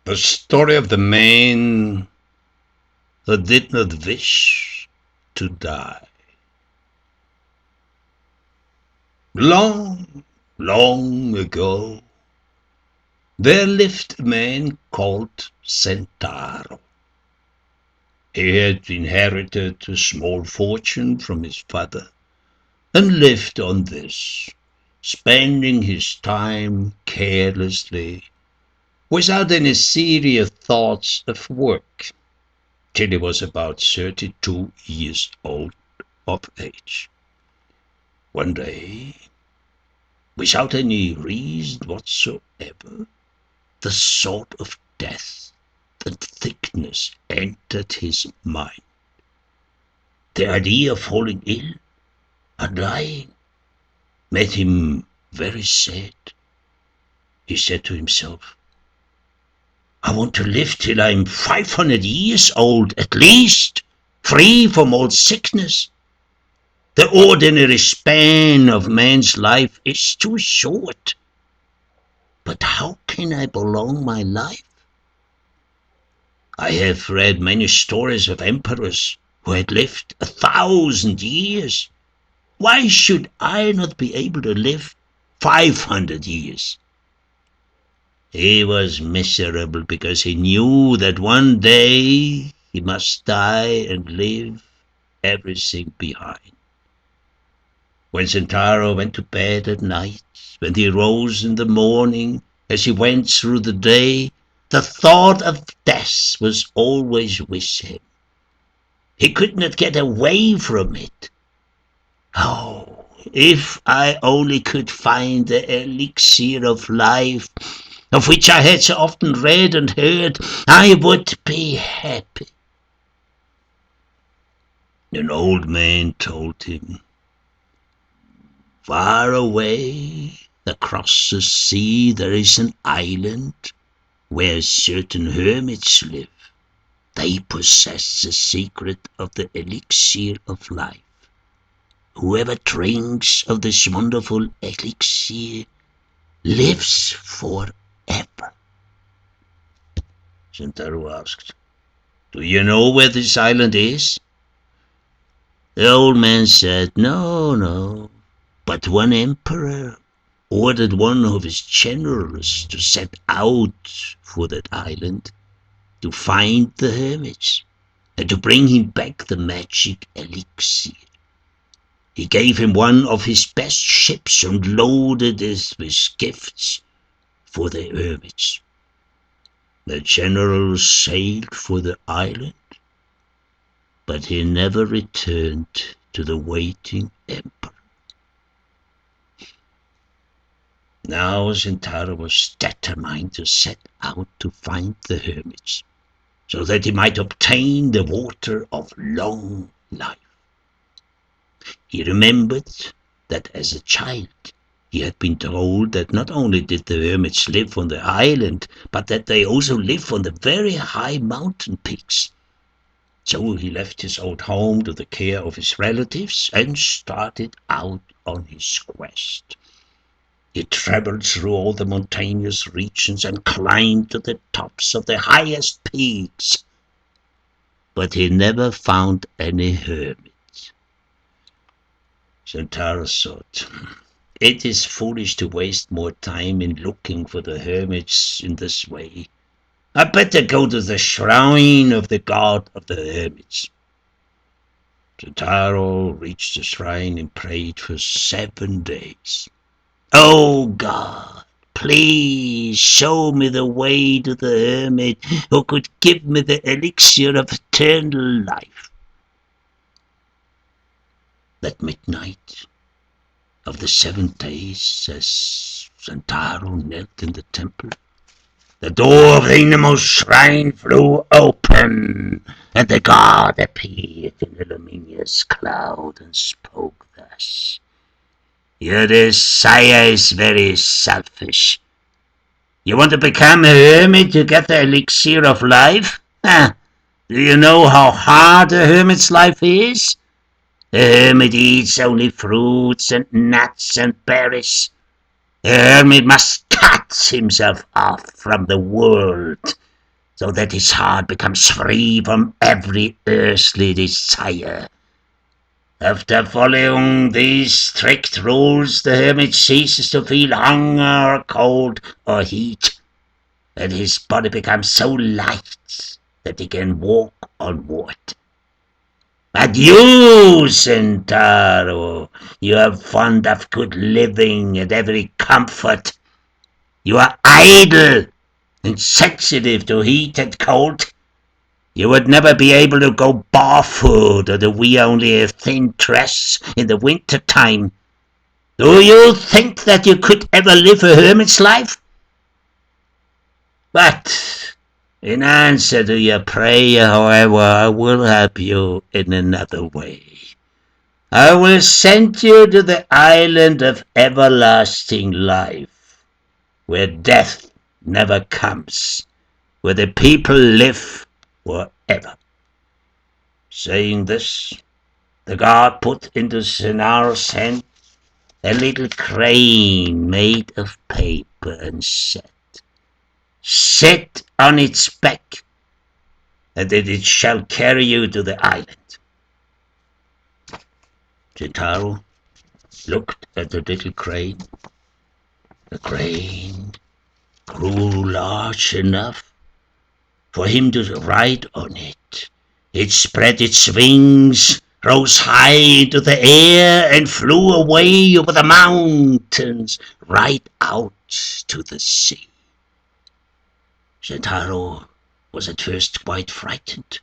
The story of the man who did not wish to die. Long, long ago, there lived a man called Sentaro. He had inherited a small fortune from his father and lived on this, spending his time carelessly, without any serious thoughts of work, till he was about 32 years old of age. One day, without any reason whatsoever, the thought of death and sickness entered his mind. The idea of falling ill and dying made him very sad. He said to himself, I want to live till I'm 500 years old at least, free from all sickness. The ordinary span of man's life is too short. But how can I prolong my life? I have read many stories of emperors who had lived 1,000 years. Why should I not be able to live 500 years? He was miserable because he knew that one day he must die and leave everything behind. When Sentaro went to bed at night, when he rose in the morning, as he went through the day, the thought of death was always with him. He could not get away from it. Oh, if I only could find the elixir of life, of which I had so often read and heard, I would be happy. An old man told him, far away across the sea there is an island where certain hermits live. They possess the secret of the elixir of life. Whoever drinks of this wonderful elixir lives forever. Sentaro asked, do you know where this island is? The old man said, no, but one emperor ordered one of his generals to set out for that island to find the hermits and to bring him back the magic elixir. He gave him one of his best ships and loaded it with gifts for the hermits. The general sailed for the island, but he never returned to the waiting emperor. Now Sentaro was determined to set out to find the hermits, so that he might obtain the water of long life. He remembered that as a child he had been told that not only did the hermits live on the island, but that they also live on the very high mountain peaks. So he left his old home to the care of his relatives and started out on his quest. He traveled through all the mountainous regions and climbed to the tops of the highest peaks, but he never found any hermit. Sentaro thought, it is foolish to waste more time in looking for the hermits in this way. I better go to the shrine of the god of the hermits. Sentaro reached the shrine and prayed for 7 days. Oh God, please show me the way to the hermit who could give me the elixir of eternal life. At midnight of the 7th day, as Sentaro knelt in the temple, the door of the innermost shrine flew open, and the god appeared in a luminous cloud and spoke thus. Your desire is very selfish. You want to become a hermit to get the elixir of life? Do you know how hard a hermit's life is? The hermit eats only fruits and nuts and berries. The hermit must cut himself off from the world so that his heart becomes free from every earthly desire. After following these strict rules, the hermit ceases to feel hunger, cold, or heat, and his body becomes so light that he can walk on water. But you, Centauro, you are fond of good living and every comfort. You are idle and sensitive to heat and cold. You would never be able to go barefoot or to wear only a thin dress in the winter time. Do you think that you could ever live a hermit's life? But in answer to your prayer, however, I will help you in another way. I will send you to the island of everlasting life, where death never comes, where the people live forever. Saying this, the guard put into Cenaro's hand a little crane made of paper and said, "Sit on its back, and it shall carry you to the island." Centauro looked at the little crane. The crane grew large enough for him to ride on it. It spread its wings, rose high into the air, and flew away over the mountains, right out to the sea. Centauro was at first quite frightened,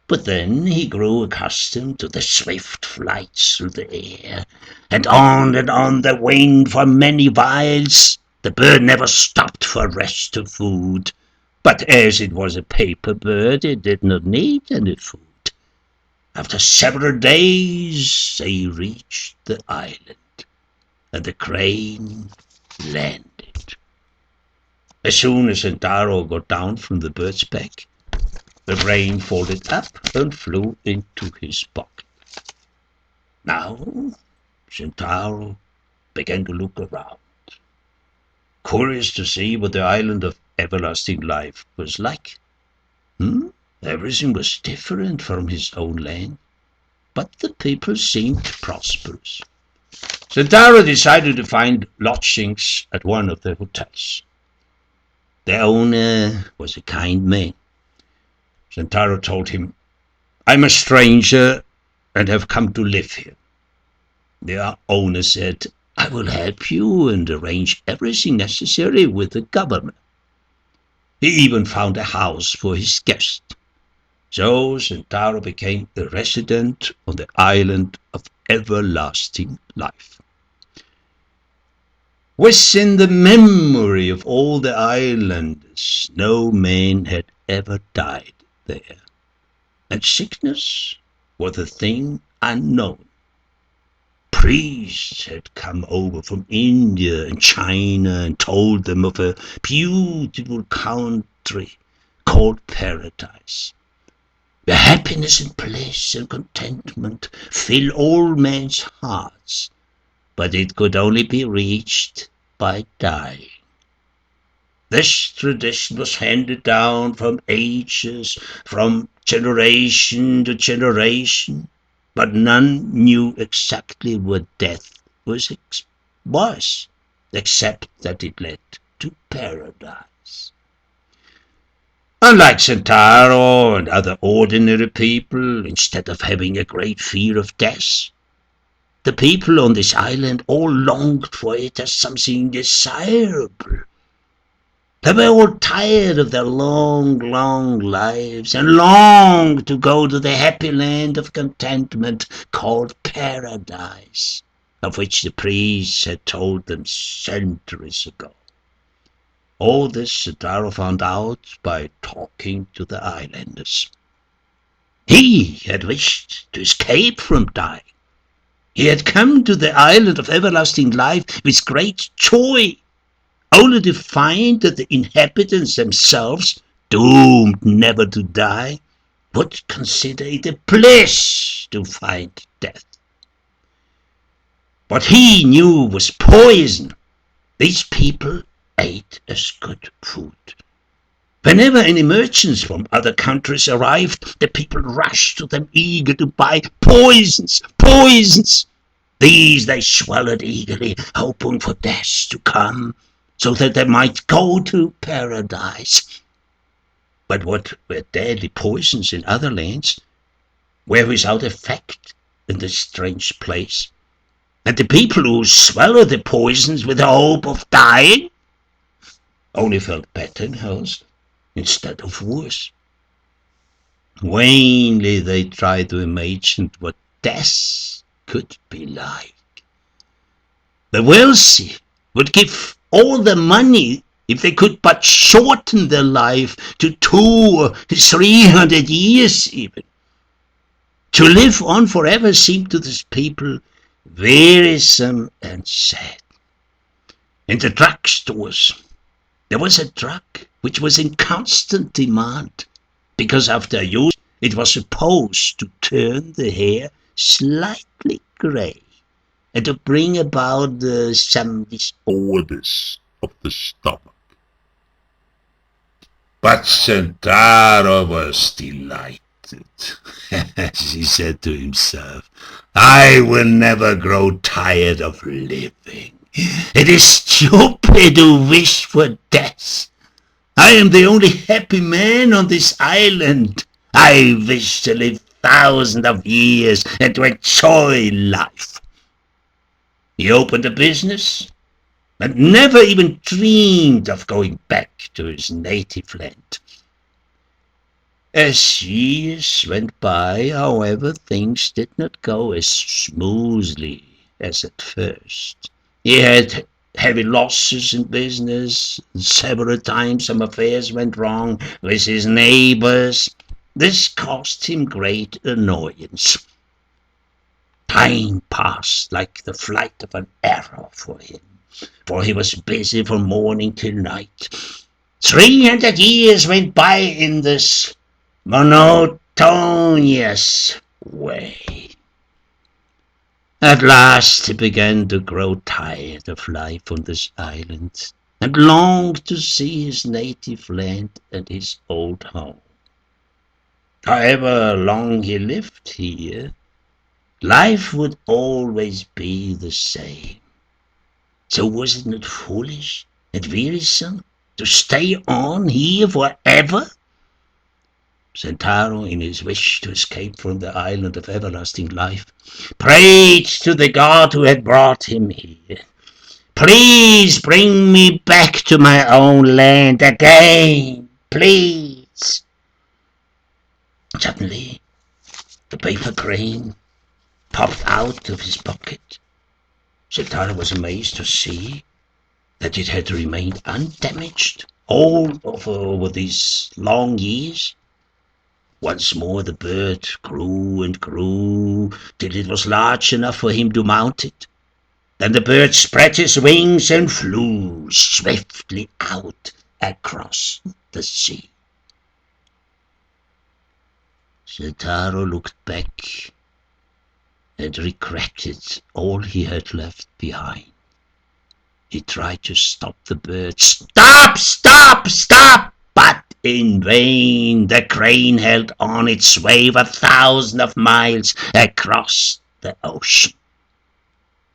but then he grew accustomed to the swift flights through the air, and on they winged for many miles. The bird never stopped for rest or food, but as it was a paper bird, it did not need any food. After several days, they reached the island, and the crane landed. As soon as Centauro got down from the bird's back, the crane folded up and flew into his pocket. Now Centauro began to look around, curious to see what the island of everlasting life was like. Everything was different from his own land, but the people seemed prosperous. Centauro decided to find lodgings at one of the hotels. The owner was a kind man. Centauro told him, "I'm a stranger and have come to live here." The owner said, "I will help you and arrange everything necessary with the governor." He even found a house for his guest. So Centauro became the resident on the island of everlasting life. Within the memory of all the islanders, no man had ever died there, and sickness was a thing unknown. Priests had come over from India and China and told them of a beautiful country called paradise, where happiness and bliss and contentment fill all men's hearts, but it could only be reached by dying. This tradition was handed down from ages, from generation to generation, but none knew exactly what death was, except that it led to paradise. Unlike Centauro and other ordinary people, instead of having a great fear of death, the people on this island all longed for it as something desirable. They were all tired of their long, long lives and longed to go to the happy land of contentment called paradise, of which the priests had told them centuries ago. All this Centauro found out by talking to the islanders. He had wished to escape from dying. He had come to the island of everlasting life with great joy, only to find that the inhabitants themselves, doomed never to die, would consider it a bliss to find death. What he knew was poison. These people ate as good food. Whenever any merchants from other countries arrived, the people rushed to them eager to buy poisons, poisons. These they swallowed eagerly, hoping for death to come, so that they might go to paradise. But what were deadly poisons in other lands were without effect in this strange place, and the people who swallowed the poisons with the hope of dying only felt better in health instead of worse. Vainly they tried to imagine what death could be like. The wealthy would give all the money if they could but shorten their life to 200 or 300 years even. To live on forever seemed to these people wearisome and sad. In the drugstores, there was a drug which was in constant demand, because after use it was supposed to turn the hair slightly gray and to bring about some disorders of the stomach. But Sentaro was delighted. He said to himself, I will never grow tired of living. It is stupid to wish for death. I am the only happy man on this island. I wish to live thousands of years and to enjoy life. He opened a business and never even dreamed of going back to his native land. As years went by, however, things did not go as smoothly as at first. He had heavy losses in business. Several times some affairs went wrong with his neighbors. This caused him great annoyance. Time passed like the flight of an arrow for him, for he was busy from morning till night. 300 years went by in this monotonous way. At last he began to grow tired of life on this island and longed to see his native land and his old home. However long he lived here, life would always be the same. So was it not foolish and wearisome to stay on here forever? Sentaro, in his wish to escape from the island of everlasting life, prayed to the god who had brought him here. Please bring me back to my own land again, please. Suddenly, the paper crane popped out of his pocket. Sentaro was amazed to see that it had remained undamaged all over these long years. Once more the bird grew and grew till it was large enough for him to mount it. Then the bird spread his wings and flew swiftly out across the sea. Sentaro looked back and regretted all he had left behind. He tried to stop the bird. Stop! Stop! Stop! But in vain. The crane held on its way 1,000 of miles across the ocean.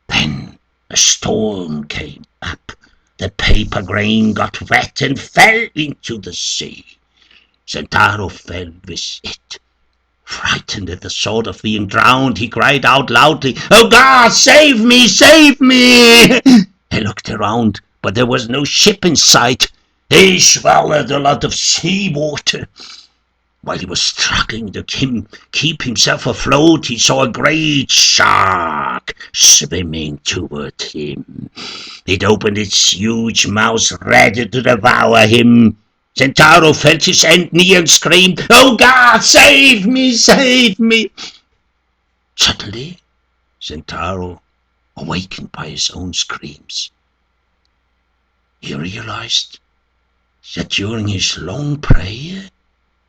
Then a storm came up. The paper crane got wet and fell into the sea. Sentaro fell with it. Frightened at the thought of being drowned, he cried out loudly, "Oh God, save me, save me!" He looked around, but there was no ship in sight. He swallowed a lot of seawater. While he was struggling to keep himself afloat, he saw a great shark swimming toward him. It opened its huge mouth ready to devour him. Sentaro felt his hand near and screamed, "Oh God, save me, save me!" Suddenly, Sentaro, awakened by his own screams, he realized that during his long prayer,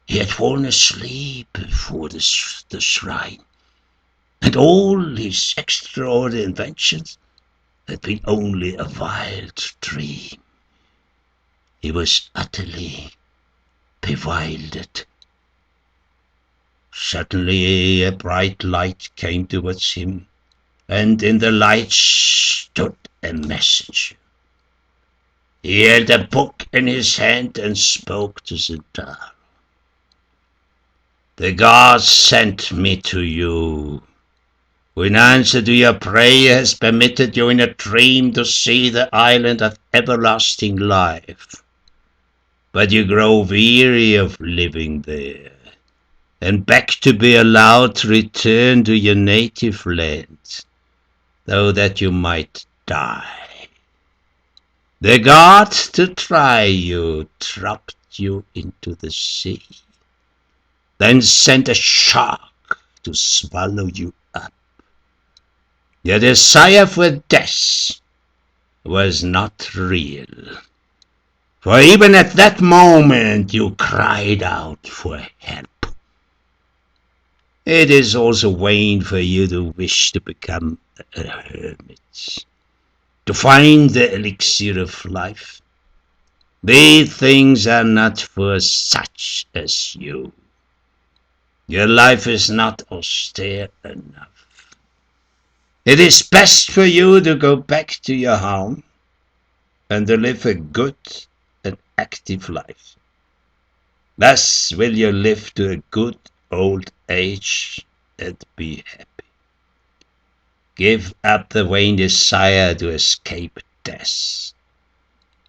he had fallen asleep before the shrine, and all his extraordinary inventions had been only a wild dream. He was utterly bewildered. Suddenly a bright light came towards him, and in the light stood a messenger. He held a book in his hand and spoke to Sentaro. The gods sent me to you, who in answer to your prayer has permitted you in a dream to see the island of everlasting life. But you grow weary of living there, and beg to be allowed to return to your native land, though that you might die. The gods, to try you, dropped you into the sea, then sent a shark to swallow you up. Your desire for death was not real, for even at that moment you cried out for help. It is also vain for you to wish to become a hermit, to find the elixir of life. These things are not for such as you. Your life is not austere enough. It is best for you to go back to your home and to live a good and active life. Thus will you live to a good old age and be happy. Give up the vain desire to escape death,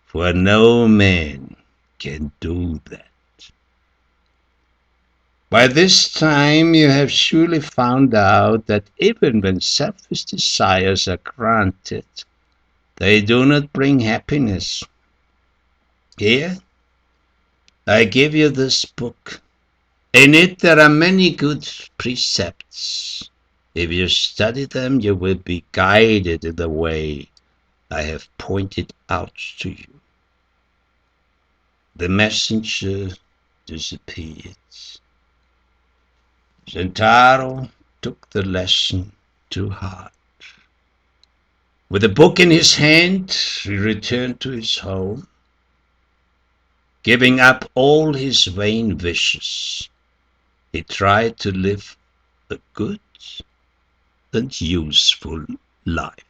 for no man can do that. By this time you have surely found out that even when selfish desires are granted, they do not bring happiness. Here, I give you this book. In it there are many good precepts. If you study them, you will be guided in the way I have pointed out to you. The messenger disappeared. Sentaro took the lesson to heart. With the book in his hand, he returned to his home, giving up all his vain wishes. He tried to live a good and useful life.